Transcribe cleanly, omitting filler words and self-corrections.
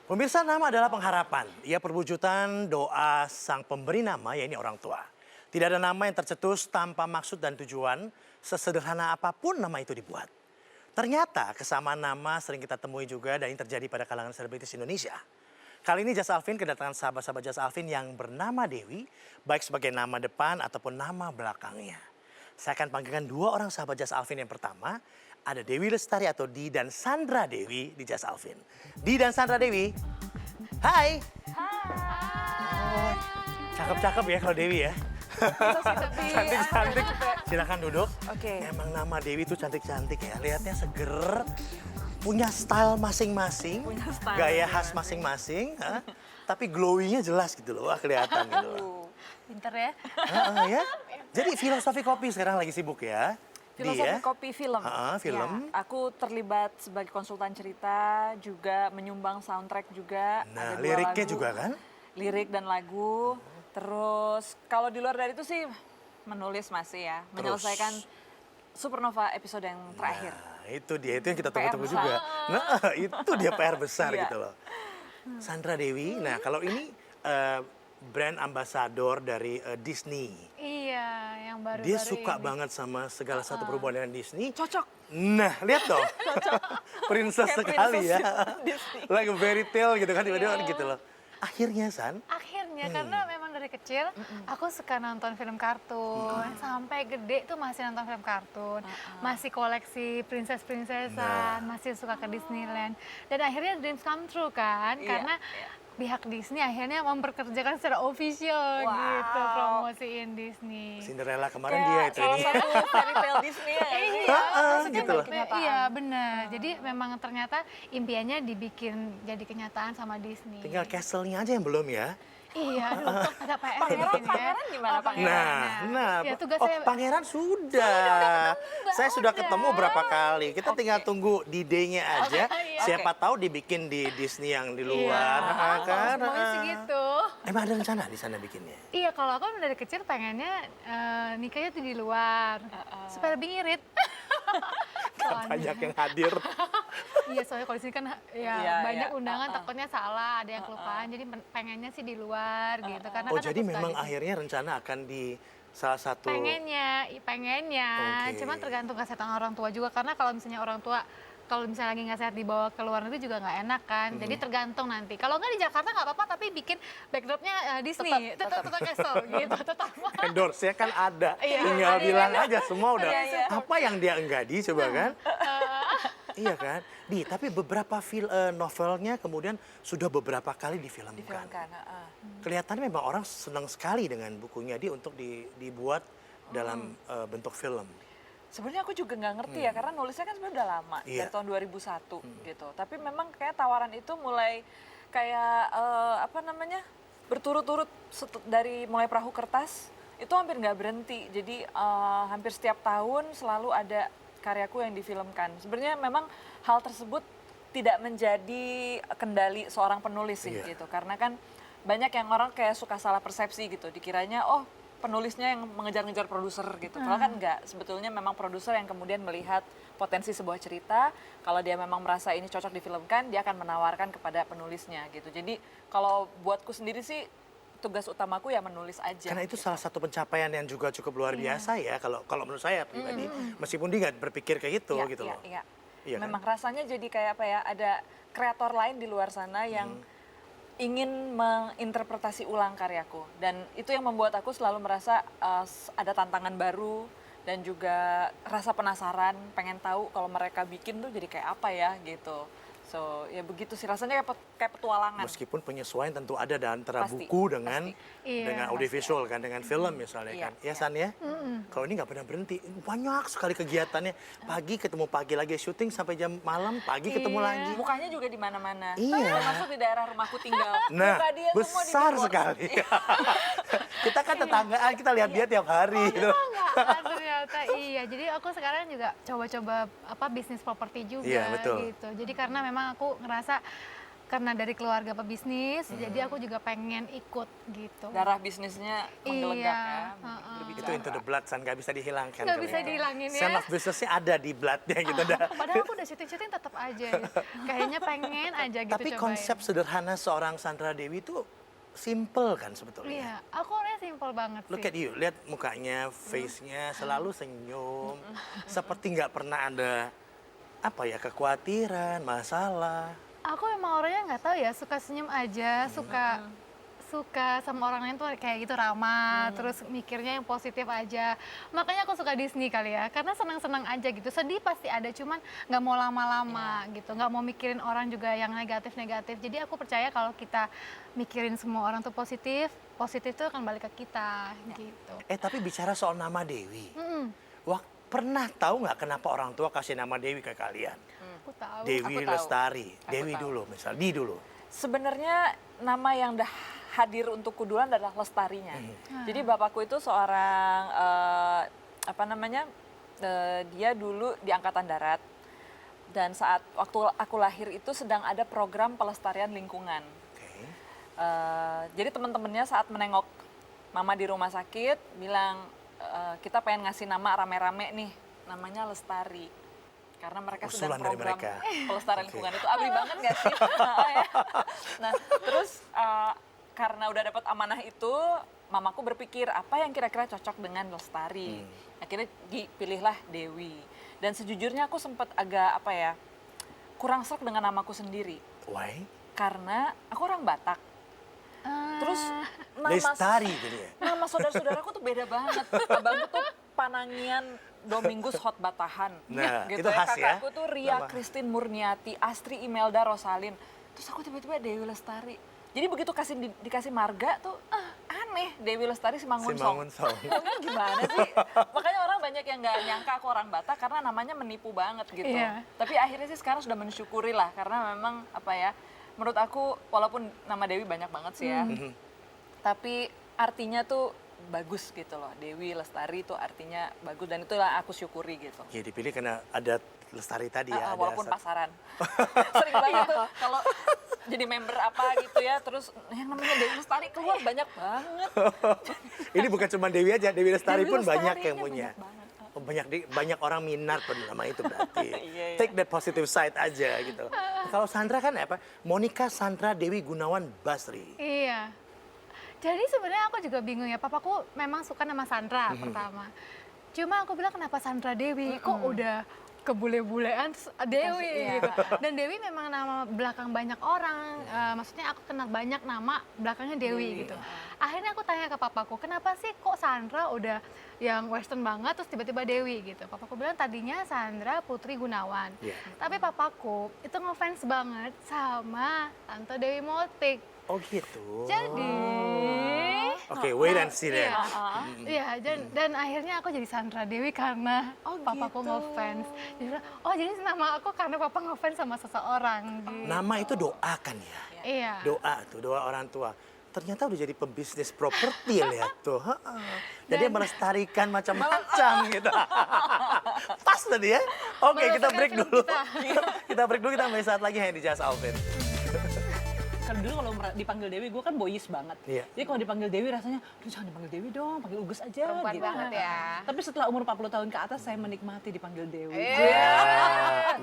Pemirsa, nama adalah pengharapan. Ia perwujudan doa sang pemberi nama, yaitu orang tua. Tidak ada nama yang tercetus tanpa maksud dan tujuan, sesederhana apapun nama itu dibuat. Ternyata kesamaan nama sering kita temui juga dan ini terjadi pada kalangan selebritis Indonesia. Kali ini Jas Alvin kedatangan sahabat-sahabat Jas Alvin yang bernama Dewi, baik sebagai nama depan ataupun nama belakangnya. Saya akan panggilkan dua orang sahabat Jas Alvin. Yang pertama, ada Dewi Lestari atau Di dan Sandra Dewi di Jas Alvin. Di dan Sandra Dewi, hai. Oh, cakep-cakep ya kalau Dewi ya. Cantik-cantik. Silakan duduk. Oke. Emang nama Dewi itu cantik-cantik ya. Lihatnya seger, punya style masing-masing, gaya khas masing-masing. Tapi glowingnya jelas gitu loh, wah kelihatan gitu loh. Pinter ya. Ya. Jadi filosofi kopi sekarang lagi sibuk ya. Filosofi kopi film. Film. Ya, aku terlibat sebagai konsultan cerita, juga menyumbang soundtrack juga. Nah, Ada 2 liriknya lagu, juga kan? Lirik dan lagu. Terus kalau di luar dari itu sih menulis masih ya. Menyelesaikan Supernova episode yang terakhir. Nah, itu dia, itu yang kita tunggu-tunggu PR juga. Nah, itu dia PR besar Iya. gitu loh. Sandra Dewi, nah kalau ini brand ambassador dari Disney. Iya, yang baru-baru Dia suka ini. banget sama segala satu berhubungan dengan Disney. Cocok. Nah, lihat dong. Princess Kayak sekali princess ya. Disney. Like a fairy tale gitu kan, tiba-tiba Iya. gitu loh. Akhirnya, San, Akhirnya karena memang dari kecil aku suka nonton film kartun. Sampai gede tuh masih nonton film kartun. Masih koleksi princess-princessan, masih suka ke Disneyland. Dan akhirnya dreams come true kan, Iya, karena pihak Disney akhirnya memperkerjakan secara official gitu, promosiin Disney. Cinderella kemarin dia Kayak itu salah ini. satu fairy tale Disney ya. Iya, maksudnya gitu loh. kenyataan. iya benar. Jadi memang ternyata impiannya dibikin jadi kenyataan sama Disney. Tinggal castle-nya aja yang belum ya. Iya, aduh, ada PR Pangeran, ini ya. pangeran gimana pangeran? Nah, Ya, tugas oh, saya- Pangeran sudah. Saya sudah ketemu berapa kali. Kita tinggal tunggu di day-nya aja. Iya. Siapa tahu dibikin di Disney yang di luar, kan? Semuanya sih gitu. Emang ada rencana di sana bikinnya? Iya, kalau aku dari kecil pengennya nikahnya tuh di luar. Supaya lebih irit. Soalnya- Banyak yang hadir. Iya, soalnya kalau di sini kan ya Iya, banyak iya. undangan takutnya salah, ada yang kelupaan. Jadi pengennya sih di luar gitu. Karena Oh, kan jadi aku suka memang di sini. akhirnya rencana akan di salah satu. Pengennya. Oke. Cuman tergantung kesehatan orang tua juga. Karena kalau misalnya orang tua, kalau misalnya lagi nggak sehat dibawa ke luar negeri juga nggak enak kan. Jadi tergantung nanti. Kalau nggak di Jakarta nggak apa-apa, tapi bikin backdropnya Disney. Tetap castle gitu, tetap. Endorse-nya kan ada. Iya, Tinggal ada bilang yang- aja semua udah. Iya, iya. Apa yang dia enggadi coba kan? Iya kan? Tapi beberapa novelnya kemudian sudah beberapa kali difilmkan. Difilmkan. Kelihatannya memang orang senang sekali dengan bukunya dia untuk dibuat dalam bentuk film. Sebenarnya aku juga nggak ngerti ya, karena nulisnya kan sebenarnya udah lama, Iya. dari tahun 2001 gitu. Tapi memang kayak tawaran itu mulai kayak apa namanya, berturut-turut dari mulai perahu kertas, itu hampir nggak berhenti. Jadi hampir setiap tahun selalu ada karyaku yang difilmkan. Sebenarnya memang hal tersebut tidak menjadi kendali seorang penulis sih Iya. gitu. Karena kan banyak yang orang kayak suka salah persepsi gitu, dikiranya oh penulisnya yang mengejar-ngejar produser gitu. Padahal kan enggak, sebetulnya memang produser yang kemudian melihat potensi sebuah cerita, kalau dia memang merasa ini cocok difilmkan, dia akan menawarkan kepada penulisnya gitu. Jadi kalau buatku sendiri sih tugas utamaku ya menulis aja. Karena itu salah satu pencapaian yang juga cukup luar biasa ya kalau menurut saya pribadi. Meskipun dia nggak berpikir kayak gitu Iya, gitu iya, loh. iya. Iya kan? Memang rasanya jadi kayak apa ya, ada kreator lain di luar sana yang ingin menginterpretasi ulang karyaku. Dan itu yang membuat aku selalu merasa ada tantangan baru dan juga rasa penasaran, pengen tahu kalau mereka bikin tuh jadi kayak apa ya gitu. So ya begitu sih, rasanya kayak petualangan. Meskipun penyesuaian tentu ada antara Pasti, buku dengan Iya. dengan audiovisual kan, dengan film misalnya Iya, kan. Ya iya. San ya? Kalau ini nggak pernah berhenti, banyak sekali kegiatannya. Pagi ketemu pagi lagi syuting sampai jam malam, pagi ketemu Iya. lagi. Mukanya juga di mana-mana. Iya. Termasuk di daerah rumahku tinggal. Nah, Muka dia semua di besar billboard. sekali. Kita kan tetanggaan, kita lihat dia tiap hari gitu. Enggak, ternyata iya. Jadi aku sekarang juga coba-coba bisnis properti juga Iya, betul. gitu. Jadi karena memang aku ngerasa karena dari keluarga pebisnis, jadi aku juga pengen ikut gitu. Darah bisnisnya menggelegak Iya, ya. heeh. Itu into the blood, San, nggak bisa dihilangkan. Nggak kali bisa ya. dihilangin ya. Sense of business-nya ada di bloodnya gitu. dah. Padahal aku udah syuting-syuting tetap aja gitu. Kayaknya pengen aja gitu Tapi cobain. konsep sederhana seorang Sandra Dewi itu simple kan sebetulnya. Iya, aku orangnya simple banget sih. Look at you, lihat mukanya, face-nya selalu senyum. Seperti nggak pernah ada apa ya, kekhawatiran, masalah. Aku emang orangnya nggak tahu ya, suka senyum aja, suka sama orang lain tuh kayak gitu ramah, terus mikirnya yang positif aja. Makanya aku suka Disney kali ya, karena senang-senang aja gitu. Sedih pasti ada, cuman nggak mau lama-lama gitu, nggak mau mikirin orang juga yang negatif-negatif. Jadi aku percaya kalau kita mikirin semua orang tuh positif, positif tuh akan balik ke kita gitu. Tapi bicara soal nama Dewi, Mm-mm, pernah tahu nggak kenapa orang tua kasih nama Dewi ke kalian? aku tahu. Dewi Aku tahu. Lestari, Aku Dewi tahu. dulu misal, Di dulu. Sebenarnya nama yang dah hadir untuk Kudulan adalah Lestarinya. Jadi bapakku itu seorang dia dulu di Angkatan Darat, dan saat waktu aku lahir itu sedang ada program pelestarian lingkungan. Oke. Jadi teman-temannya saat menengok mama di rumah sakit bilang, kita pengen ngasih nama rame-rame nih, namanya Lestari. Karena mereka sedang Usulan dari program mereka. pelestarian Oke. lingkungan itu abri banget gak sih? Nah terus karena udah dapat amanah itu, mamaku berpikir apa yang kira-kira cocok dengan Lestari. Akhirnya dipilihlah Dewi. Dan sejujurnya aku sempat agak kurang serk dengan namaku sendiri. Why? Karena aku orang Batak. Terus Lestari gitu ya. nama saudara-saudaraku tuh beda banget. Abangku tuh Panangian Domingus Hot Batahan. Nah, gitu itu khas ya. Kakakku tuh Ria Nama. Christine Murniati, Astri Imelda Rosalin. Terus aku tiba-tiba Dewi Lestari. Jadi begitu dikasih marga tuh aneh. Dewi Lestari Simangunsong. Simangunsong. Mungkin gimana sih? Makanya orang banyak yang nggak nyangka aku orang Batak karena namanya menipu banget gitu. Iya. Tapi akhirnya sih sekarang sudah mensyukuri lah karena memang menurut aku walaupun nama Dewi banyak banget sih ya. Tapi artinya tuh bagus gitu loh. Dewi Lestari itu artinya bagus dan itulah aku syukuri gitu. Ya dipilih karena ada Lestari tadi ya. ada Walaupun pasaran. Sering banget tuh kalau jadi member apa gitu ya, terus yang namanya Dewi Lestari keluar banyak banget. Ini bukan cuma Dewi aja, Dewi Lestari Dewi pun banyak Lestarinya yang punya. banyak banget. Oh, banyak orang minat pada nama itu berarti. Iya. Take that positive side aja gitu. Kalau Sandra kan Monica Sandra Dewi Gunawan Basri. Iya. Jadi sebenarnya aku juga bingung ya. Papaku memang suka nama Sandra pertama. Cuma aku bilang kenapa Sandra Dewi? Kok udah kebule-bulean terus Dewi Iya. gitu. Dan Dewi memang nama belakang banyak orang. Maksudnya aku kenal banyak nama belakangnya Dewi gitu. Akhirnya aku tanya ke papaku, kenapa sih kok Sandra udah yang western banget terus tiba-tiba Dewi gitu. Papaku bilang tadinya Sandra Putri Gunawan. Iya. Tapi papaku itu ngefans banget sama Tante Dewi Motik. Oh gitu. Jadi, Oke, wait and see then. iya, dan akhirnya aku jadi Sandra Dewi karena papaku gitu. ngefans. Jadi, jadi nama aku karena papa ngefans sama seseorang. Gitu. Nama itu doa kan ya? Iya. Doa orang tua. Ternyata udah jadi pembisnis properti lihat tuh. Jadi dia melestarikan macam-macam gitu. Pas tadi ya. Oke, kita break Melestarikan dulu. film Kita break dulu, kita kembali saat lagi hanya di Just Alvin. Kan dulu kalau dipanggil Dewi, gue kan boys banget. Iya. Jadi kalau dipanggil Dewi rasanya, aduh jangan dipanggil Dewi dong, panggil Ugus aja. Perempuan gitu. banget ya. Tapi setelah umur 40 tahun ke atas, saya menikmati dipanggil Dewi. Ya.